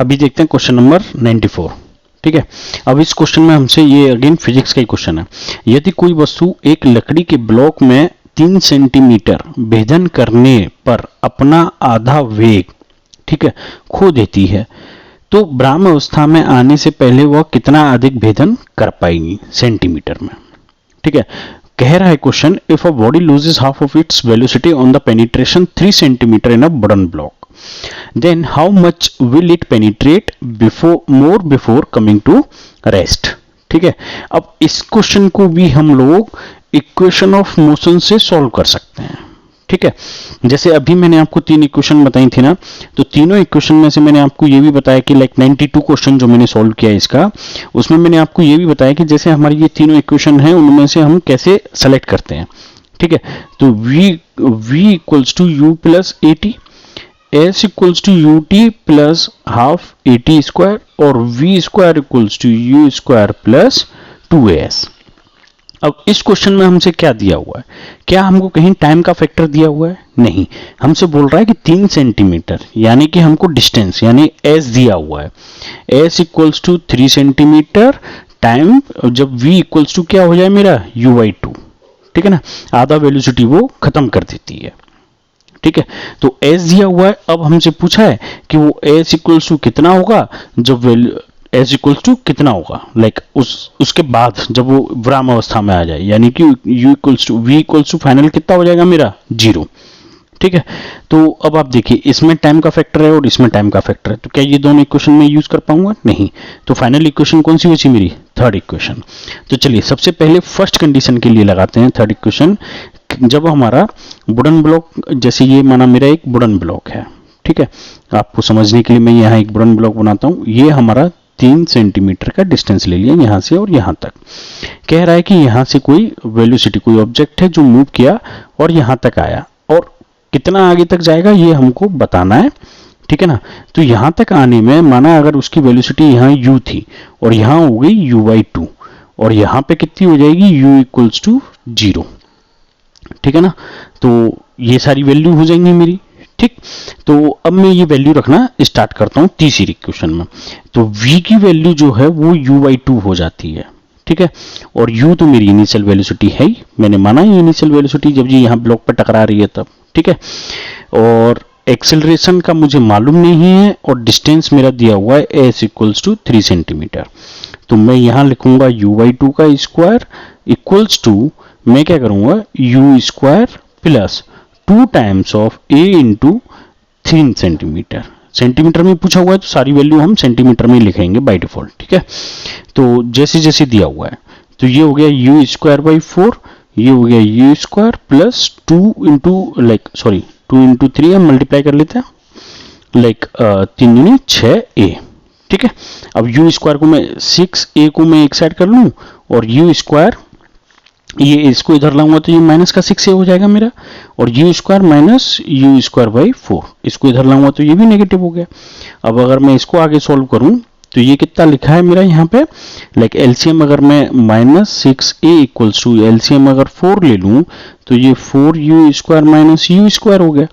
अभी देखते हैं क्वेश्चन नंबर 94। ठीक है, अब इस क्वेश्चन में हमसे ये अगेन फिजिक्स का ही क्वेश्चन है। यदि कोई वस्तु एक लकड़ी के ब्लॉक में 3 सेंटीमीटर भेदन करने पर अपना आधा वेग, ठीक है, खो देती है, तो ब्राह्म अवस्था में आने से पहले वह कितना अधिक भेदन कर पाएगी सेंटीमीटर में। ठीक है, कह रहा है question, if a body loses half of its velocity on the penetration 3 centimetre in a wooden block, then how much will it penetrate before coming to rest। ठीक है, अब इस क्वेश्चन को भी हम लोग इक्वेशन ऑफ मोशन से solve कर सकते हैं। ठीक है, जैसे अभी मैंने आपको 3 इक्वेशन बताई थी ना, तो तीनों इक्वेशन में से मैंने आपको ये भी बताया कि लाइक 92 क्वेश्चन जो मैंने सॉल्व किया इसका, उसमें मैंने आपको ये भी बताया कि जैसे हमारी ये तीनों इक्वेशन है उनमें से हम कैसे सेलेक्ट करते हैं। ठीक है, तो v equals to u plus A T, s equals to U T plus half A T square और v square equals to U square plus 2as। अब इस क्वेश्चन में हमसे क्या दिया हुआ है, क्या हमको कहीं टाइम का फैक्टर दिया हुआ है? नहीं, हमसे बोल रहा है कि 3 सेंटीमीटर, यानी कि हमको डिस्टेंस यानी s दिया हुआ है। s equals to 3 centimetre time, जब v इक्वल्स टू क्या हो जाए मेरा u/2, ठीक है ना, आधा वेलोसिटी वो खत्म कर देती है। ठीक है, तो s दिया हुआ है। अब हमसे पूछा है कि वो s इक्वल्स टू कितना होगा जब s इक्वल्स टू कितना होगा, लाइक उसके बाद जब वो विराम अवस्था में आ जाए, यानी कि u equals to v equals to final कितना हो जाएगा मेरा 0। ठीक है, तो अब आप देखिए इसमें टाइम का फैक्टर है और इसमें टाइम का फैक्टर है, तो क्या ये दोनों इक्वेशन में यूज कर पाऊंगा? नहीं। तो फाइनल इक्वेशन कौन सी बची मेरी? Third equation. तो चलिए सबसे पहले फर्स्ट कंडीशन के लिए लगाते हैं थर्ड इक्वेशन। जब हमारा वुडन ब्लॉक, जैसे ये माना मेरा एक वुडन ब्लॉक है, ठीक है, आपको समझने के लिए मैं यहाँ एक वुडन ब्लॉक बनाता हूँ। ये हमारा 3 सेंटीमीटर का डिस्टेंस ले लिया यहाँ से और यहाँ तक। कह रहा है कि यहाँ से कोई वेलोसिटी, कोई ऑब्जेक्ट है जो मूव किया और यहाँ तक आया, और कितना आगे तक जाएगा ये हमको बताना है। ठीक है ना, तो यहाँ तक आने में माना अगर उसकी वेलोसिटी यहाँ u थी और यहाँ हो गई u/2 और यहाँ पे कितनी हो जाएगी u इक्वल्स टू 0। ठीक है ना, तो ये सारी वैल्यू हो जाएंगी मेरी। ठीक, तो अब मैं ये वैल्यू रखना स्टार्ट करता हूँ तीसरी इक्वेशन में। तो v की वैल्यू जो है वो u/2 हो जाती है। ठीक है, और u तो मेरी इनिशियल वेलोसिटी है ही, मैंने माना ये इनिशियल वेलोसिटी जब ये यहाँ ब्लॉक पर टकरा रही है तब। ठीक है, और एक्सेलरेशन का मुझे मालूम नहीं है और डिस्टेंस मेरा दिया हुआ है s इक्वल्स टू 3 सेंटीमीटर। तो मैं यहाँ लिखूंगा u/2 का स्क्वायर इक्वल्स टू, मैं क्या करूंगा u square plus 2 times of a into 3 centimetre. Centimetre में पूछा हुआ है तो सारी वैल्यू हम सेंटीमीटर में लिखेंगे बाय डिफॉल्ट। ठीक है, तो जैसे जैसे दिया हुआ है, तो ये हो गया u स्क्वायर बाई 4, ये हो गया u square plus 2 into 2 into 3 हम मल्टीप्लाई कर लेते हैं, लाइक 3 दूनी 6a। ठीक है, अब u स्क्वायर को मैं 6a को मैं एक साइड कर लूं और u स्क्वायर, ये इसको इधर लाऊंगा तो ये माइनस का 6a हो जाएगा मेरा, और u square minus u square by 4, इसको इधर लाऊंगा तो ये भी नेगेटिव हो गया। अब अगर मैं इसको आगे सॉल्व करूं तो ये कितना लिखा है मेरा यहाँ पे, लाइक एलसीएम अगर मैं minus 6a equals to LCM अगर 4 ले लूं तो ये 4u square minus u square हो गया,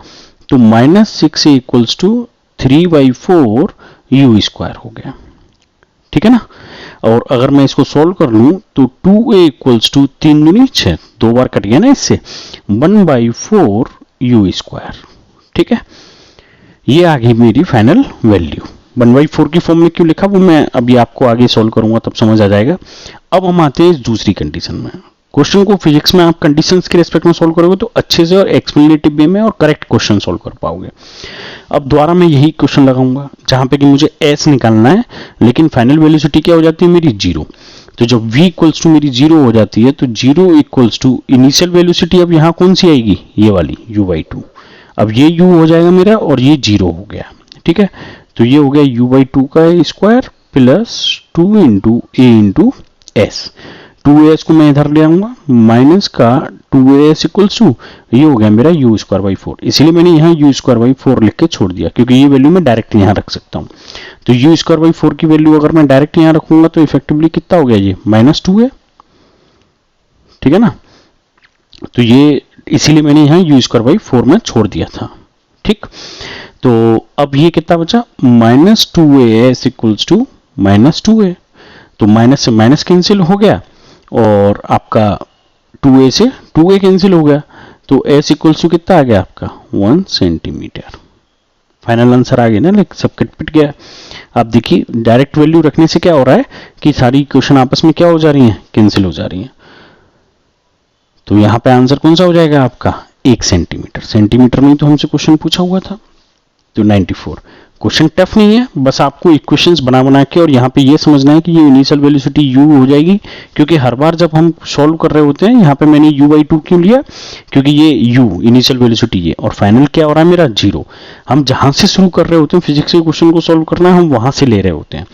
तो minus 6a equals to 3/4 u square हो गया। ठीक है ना, और अगर मैं इसको सॉल्व कर लूं तो 2a इक्वल्स टू 3 दूनी 6, 2 बार कट गया ना इससे, 1/4 u स्क्वायर। ठीक है, ये आ गई मेरी फाइनल वैल्यू। 1/4 की फॉर्म में क्यों लिखा वो मैं अभी आपको आगे सॉल्व करूंगा तब समझ आ जाएगा। अब हम आते हैं इस दूसरी कंडीशन में। क्वेश्चन को फिजिक्स में आप कंडीशंस के रिस्पेक्ट में सॉल्व करोगे तो अच्छे से और एक्सप्लेनेटिव वे में और करेक्ट क्वेश्चन सॉल्व कर पाओगे। अब दोबारा मैं यही क्वेश्चन लगाऊंगा जहां पे कि मुझे s निकालना है, लेकिन फाइनल वेलोसिटी क्या हो जाती है मेरी 0। तो जब v इक्वल्स टू मेरी 0 हो जाती है तो 0 इक्वल्स टू इनिशियल वेलोसिटी, अब यहाँ कौन सी आएगी, ये वाली u/2। अब ये u हो जाएगा मेरा और ये 0 हो गया। ठीक है, तो ये हो गया u/2 का square plus 2 into a into s। 2as को मैं इधर ले आऊंगा, माइनस का 2as इक्वल्स टू, ये हो गया मेरा u स्क्वायर बाई 4। इसलिए मैंने यहाँ u स्क्वायर बाई 4 लिख के छोड़ दिया क्योंकि ये वैल्यू मैं डायरेक्ट यहाँ रख सकता हूँ। तो u स्क्वायर बाई 4 की वैल्यू अगर मैं डायरेक्ट यहाँ रखूंगा तो इफेक्टिवली कितना हो गया, ये -2 है। ठीक है ना, तो ये इसीलिए मैंने यहाँ u स्क्वायर बाई 4 में छोड़ दिया था। ठीक, तो अब ये कितना बचा, -2as इक्वल्स टू -2a, तो माइनस से माइनस कैंसिल हो गया और आपका 2a से 2a कैंसिल हो गया, तो s इक्वल्स टू कितना आ गया आपका 1 सेंटीमीटर। फाइनल आंसर आ गया ना, लाइक सब कट पिट गया। आप देखिए डायरेक्ट वैल्यू रखने से क्या हो रहा है कि सारी इक्वेशन आपस में क्या हो जा रही हैं, कैंसिल हो जा रही हैं। तो यहां पे आंसर कौन सा हो जाएगा आपका 1 सेंटीमीटर। सेंटीमीटर में तो हमसे क्वेश्चन पूछा हुआ था। तो 94 क्वेश्चन टफ नहीं है, बस आपको इक्वेशंस बना बना के और यहाँ पे ये समझना है कि ये इनिशियल वेलोसिटी u हो जाएगी, क्योंकि हर बार जब हम सॉल्व कर रहे होते हैं यहाँ पे मैंने u/2 क्यों लिया, क्योंकि ये u इनिशियल वेलोसिटी ये और फाइनल क्या हो रहा है मेरा 0। हम जहां से शुरू कर रहे होते हैं फिजिक्स के क्वेश्चन को सॉल्व करना, हम वहां से ले रहे होते हैं।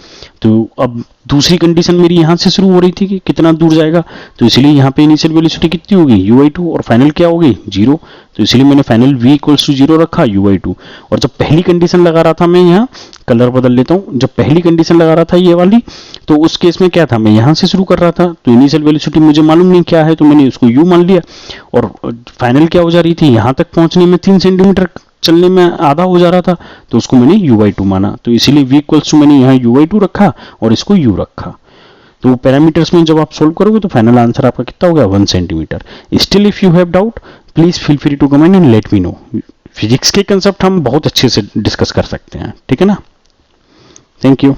तो अब दूसरी कंडीशन मेरी यहां से शुरू हो रही थी कि कितना दूर जाएगा, तो इसलिए यहाँ पे इनिशियल वेलोसिटी कितनी होगी u/2 और फाइनल क्या होगी 0, तो इसलिए मैंने फाइनल v इक्वल्स टू 0 रखा u/2। और जब पहली कंडीशन लगा रहा था, मैं यहाँ कलर बदल लेता हूँ, जब पहली कंडीशन लगा रहा था ये वाली, तो उस केस में क्या था, मैं यहाँ से शुरू कर रहा था, तो इनिशियल वेलोसिटी मुझे मालूम नहीं क्या है, तो मैंने उसको u मान लिया। और फाइनल क्या हो जा रही थी, यहाँ तक पहुंचने में 3 सेंटीमीटर चलने में आधा हो जा रहा था, तो उसको मैंने u/2 माना, तो इसीलिए v इक्वल्स टू मैंने यहाँ u/2 रखा और इसको u रखा। तो पैरामीटर्स में जब आप सोल्व करोगे तो फाइनल आंसर आपका कितना हो गया 1 centimetre. Still if you have doubt please feel free to comment and let me know. Physics के कंसेप्ट हम बहुत अच्छे से डिस्कस कर सकते हैं, ठीक है ना। Thank you.